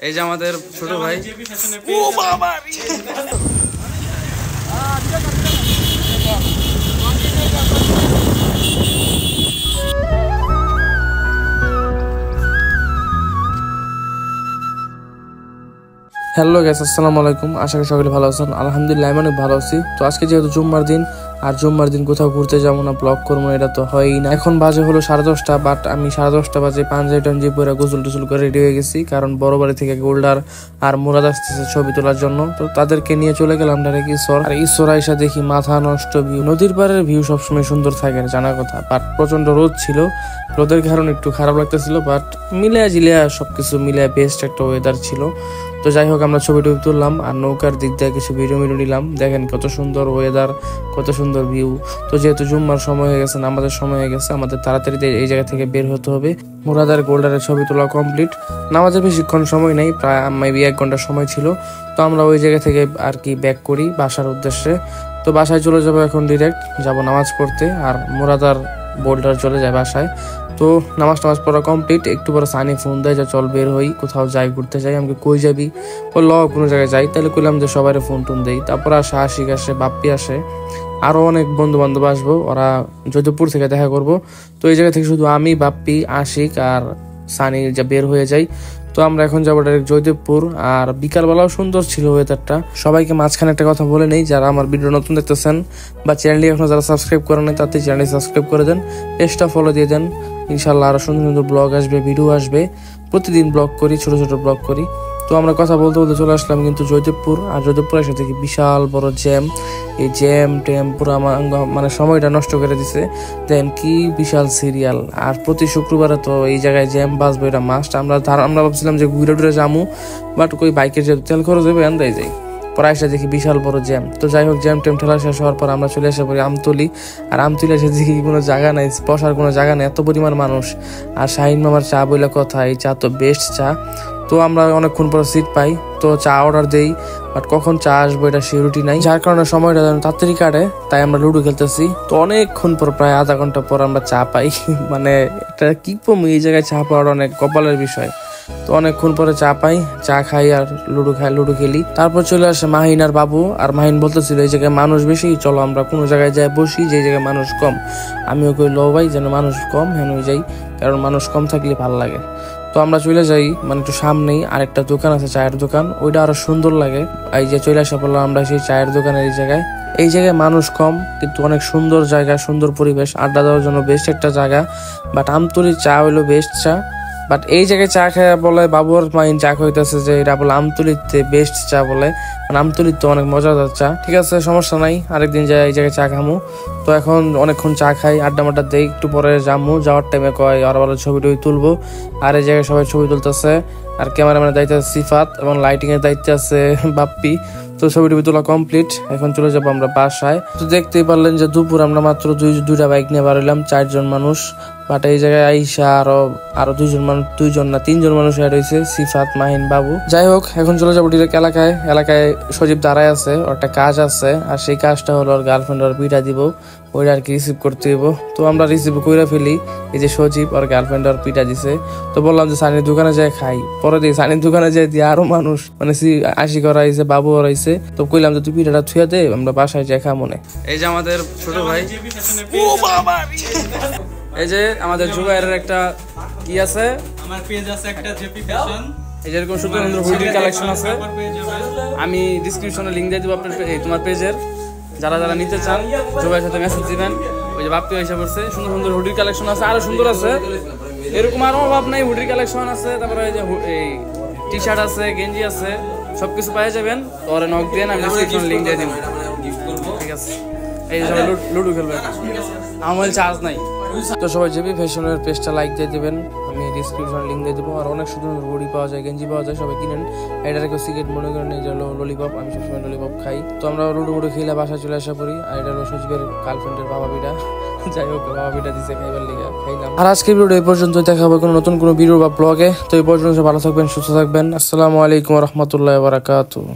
এই যে আমাদের ছোট ভাই। ও বাবা হ্যালো গাইস, আসসালামু আলাইকুম। আশা করি সকলে ভালো আছেন। আলহামদুলিল্লাহ আমি অনেক ভালো আছি। তো আজকে যেহেতু জুম্মার দিন, আর জুম্মার দিন কোথাও ঘুরতে যাবো না, ব্লগ করবো, এটা তো হয়ই না। এখন বাজে হলো 10:30, বাট আমি 10:30 বাজে পাঞ্জাবি টাঞ্জি পরে গোসল টোসল করে রেডি হয়ে গেছি, কারণ বড় বাড়ি থেকে গোল্ডার আর মুরাদ আসতেছে ছবি তোলার জন্য। তো তাদেরকে নিয়ে চলে গেলাম ডাইরেক্ট ঈশ্বর। আর ঈশ্বর আইসা দেখি মাথা নষ্ট ভিউ। নদীর পাড়ের ভিউ সবসময় সুন্দর থাকে জানার কথা, বাট প্রচন্ড রোদ ছিল, রোদের কারণে একটু খারাপ লাগতেছিল, বাট মিলিয়া জিলিয়া সবকিছু মিলিয়া বেস্ট একটা ওয়েদার ছিল। তো যাই হোক, আমরা ছবি টবি তুললাম আর নৌকার দিক দিয়ে কিছু ভিডিও নিলাম। দেখেন কত সুন্দর ওয়েদার, কত সুন্দর ভিউ। তো যেহেতু জুম্মার সময় হয়ে গেছে, আমাদের সময় হয়ে গেছে, আমাদের তাড়াতাড়ি এই জায়গা থেকে বের হতে হবে। মুরাদ আর গোল্ডারের ছবি তোলা কমপ্লিট। নামাজের বেশিক্ষণ সময় নেই, প্রায় মেবি 1 ঘন্টা সময় ছিল। তো আমরা ওই জায়গা থেকে আর কি ব্যাক করি বাসার উদ্দেশ্যে। তো বাসায় চলে যাবো, এখন ডিরেক্ট যাব নামাজ পড়তে। আর মুরাদ আর গোল্ডার চলে যায় বাসায়। তো নামাজ পড়া কমপ্লিট। একটু পরে সানি ফোন দেয় যে চল বের হই, কোথাও যাই, ঘুরতে যাই। আমাকে কই যাবি? ল কোনো জায়গায় যাই। তাহলে কইলাম যে সবাই ফোন টোন দেই। তারপর আশিক আসে, বাপ্পি আসে, আরো অনেক বন্ধু বান্ধব আসবো। ওরা যোধপুর থেকে দেখা করব। তো এই জায়গা থেকে শুধু আমি, বাপ্পি, আশিক আর সানি যা বের হয়ে যাই। তো আমরা এখন যাবো ডাইরেক্ট জয়দেবপুর। আর বিকালবেলাও সুন্দর ছিল ওয়েদারটা। সবাইকে মাঝখানে একটা কথা বলে নেই, যারা আমার ভিডিও নতুন দেখতেছেন বা চ্যানেলটি এখনো যারা সাবস্ক্রাইব করেন নাই, তাতে চ্যানেলটি সাবস্ক্রাইব করে দেন, পেজটা ফলো দিয়ে দেন। ইনশাল্লাহ আরো সুন্দর সুন্দর ব্লগ আসবে, ভিডিও আসবে। প্রতিদিন ব্লগ করি, ছোট ছোট ব্লগ করি। তো আমরা কথা বলতে বলতে চলে আসলাম কিন্তু জয়দেবপুর। আর জয়দেবপুর এসে দেখি বিশাল বড় জ্যাম। এই জ্যাম ট্যাম পুরো মানে সময়টা নষ্ট করে দিছে। দেন কি বিশাল সিরিয়াল। আর প্রতি শুক্রবারে তো এই জায়গায় জ্যাম বাসবে, এটা মাস্ট। আমরা ভাবছিলাম যে ঘুরে টুরে যামু, বাট কই বাইকের যে তেল খরচ হবে আন্দাই যাই। পরে এসে দেখি বিশাল বড় জ্যাম। তো যাই হোক, জ্যাম ট্যাম ঠেলা শেষ হওয়ার পর আমরা চলে আসে পড়ি আমতলি। আর আমতলি এসে দেখি কোনো জায়গা নাই, বসার কোনো জায়গা নেই, এত পরিমাণ মানুষ। আর শাহিন মামার চা বইলে কথা, এই চা তো বেস্ট চা। তো আমরা অনেকক্ষণ পর সিট পাই, তো চা অর্ডার দেই, বাট কখন চা আসবো এটা সিউরিটি নাই, যার কারণে সময়টা তাড়াতাড়ি কাটে। তাই আমরা লুডো খেলতেছি। তো অনেকক্ষণ পর, প্রায় আধা ঘন্টা পর আমরা চা পাই। মানে এটা কি কম, এই জায়গায় চা পাওয়ার অনেক কপালের বিষয়। তো অনেকক্ষণ পরে চা পাই, চা খাই আর লুডো খেলি। তারপর চলে আসে মাহিন আর বাবু। আর মাহিন বলতেছিল এই জায়গায় মানুষ বেশি, চলো আমরা কোনো জায়গায় যাই বসি যে জায়গায় মানুষ কম। আমিও কই লো ভাই, যেন মানুষ কম হেন যাই, কারণ মানুষ কম থাকলে ভালো লাগে। তো আমরা চলে যাই, মানে একটু সামনেই আরেকটা দোকান আছে, চায়ের দোকান, ওইটা আরো সুন্দর লাগে। এই যে চলে আসা বললাম আমরা সেই চায়ের দোকানের এই জায়গায় মানুষ কম, কিন্তু অনেক সুন্দর জায়গা, সুন্দর পরিবেশ, আড্ডা দেওয়ার জন্য বেস্ট একটা জায়গা। বাট আমতলির চা হইলো বেস্ট চা। বাট এই জায়গায় চা খাওয়া বলে বাবুর মাইন চা খাইতেছে যে এটা বলে আমতলিতে বেস্ট চা বলে, মানে আমতলির তো অনেক মজাদার চা। ঠিক আছে, সমস্যা নাই, আরেকদিন যাই এই জায়গায় চা খামু। তো এখন অনেকক্ষণ চা খাই, আড্ডা মাড্ডা দেই, একটু পরে যামু। যাওয়ার টাইমে কয় আর ভালো ছবি টবি তুলবো। আর এই জায়গায় সবাই ছবি তুলতেছে। আর ক্যামেরাম্যানের দায়িত্ব আছে সিফাত এবং লাইটিং এর দায়িত্বে আছে বাপ্পি। তো ছবি টবি তোলা কমপ্লিট, এখন চলে যাবো আমরা বাসায়। তো দেখতেই পারলেন যে দুপুর আমরা মাত্র দুইটা বাইক নিয়ে বার হইলাম, 4 জন মানুষ। বাট এই জায়গায় আইসা আরো 3জন মানুষ অ্যাড হয়েছে, সিফাত, মাহিন, বাবু। যাই হোক, এখন চলে যাবো ডিরেক্ট এলাকায় সজীব দাঁড়ায় আছে, ওর একটা কাজ আছে। আর সেই কাজটা হলো ওর গার্লফ্রেন্ড ওর পিঠা দিব, ওইটা আর কি রিসিভ করতে দিব। তো আমরা রিসিভ করে ফেলি। এই যে সজীব ওর গার্লফ্রেন্ড ওর পিঠা দিছে। তো বললাম যে সানির দোকানে যাই খাই। পরে দিয়ে সানির দোকানে যাই দিয়ে আরো মানুষ, মানে আশিক ওরা আইছে, বাবু ওরা আইছে। তো কইলাম যে তুই পিঠাটা থুয়া দে, আমরা বাসায় যাই খা মনে। এই যে আমাদের ছোট ভাই। এই যে আমাদের জুবাইরের একটা কি আছে, আমার পেজ আছে একটা জেপি ফ্যাশন। এই যে এরকম সুন্দর সুন্দর হুডির কালেকশন আছে, আমি ডেসক্রিপশনে লিংক দিয়ে দেব আপনার তোমার পেজের। যারা যারা নিতে চান জুবাইরের সাথে মেসেজ দিবেন। ওই যে বাপ্পি হিসাব করছে, সুন্দর সুন্দর হুডির কালেকশন আছে, আরো সুন্দর আছে, এরকম আরো অভাব নাই। হুডির কালেকশন আছে, তারপরে এই যে এই টি শার্ট আছে, গেঞ্জি আছে, সবকিছু পাওয়া যাবেন। তো ওরে নক দেন, আমি ডেসক্রিপশনে লিংক দিয়ে দিব। ঠিক আছে, এই যে লুডো খেলবেন, আমার চার্জ নাই। তো সবাই জেপি ফ্যাশনের পেজটা লাইক দিয়ে দেবেন, আমি ডিসক্রিপশনে লিংক দিয়ে দেবো। আর অনেক সুন্দর হুডি পাওয়া যায়, গেঞ্জি পাওয়া যায়, সবাই কিনেন। এটার কেউ সিগারেট মনে করেন, এই যে ললিপপ, আমি সবসময় ললিপপ খাই। তো আমরা লুডো খেলে বাসায় চলে আসা করি। আর এটা হলো সজীবের গার্লফ্রেন্ডের বাবা পিঠা। যাই হোক, বাবা পিঠা দিচ্ছে খাইবার লিগে খাইলাম। আর আজকে ভিডিও এই পর্যন্ত, দেখা হবে কোনো নতুন কোনো ভিডিও বা ব্লগে। তো এই পর্যন্ত ভালো থাকবেন, সুস্থ থাকবেন। আসসালামু আলাইকুম ওয়া রাহমাতুল্লাহি ওয়া বারাকাতুহু।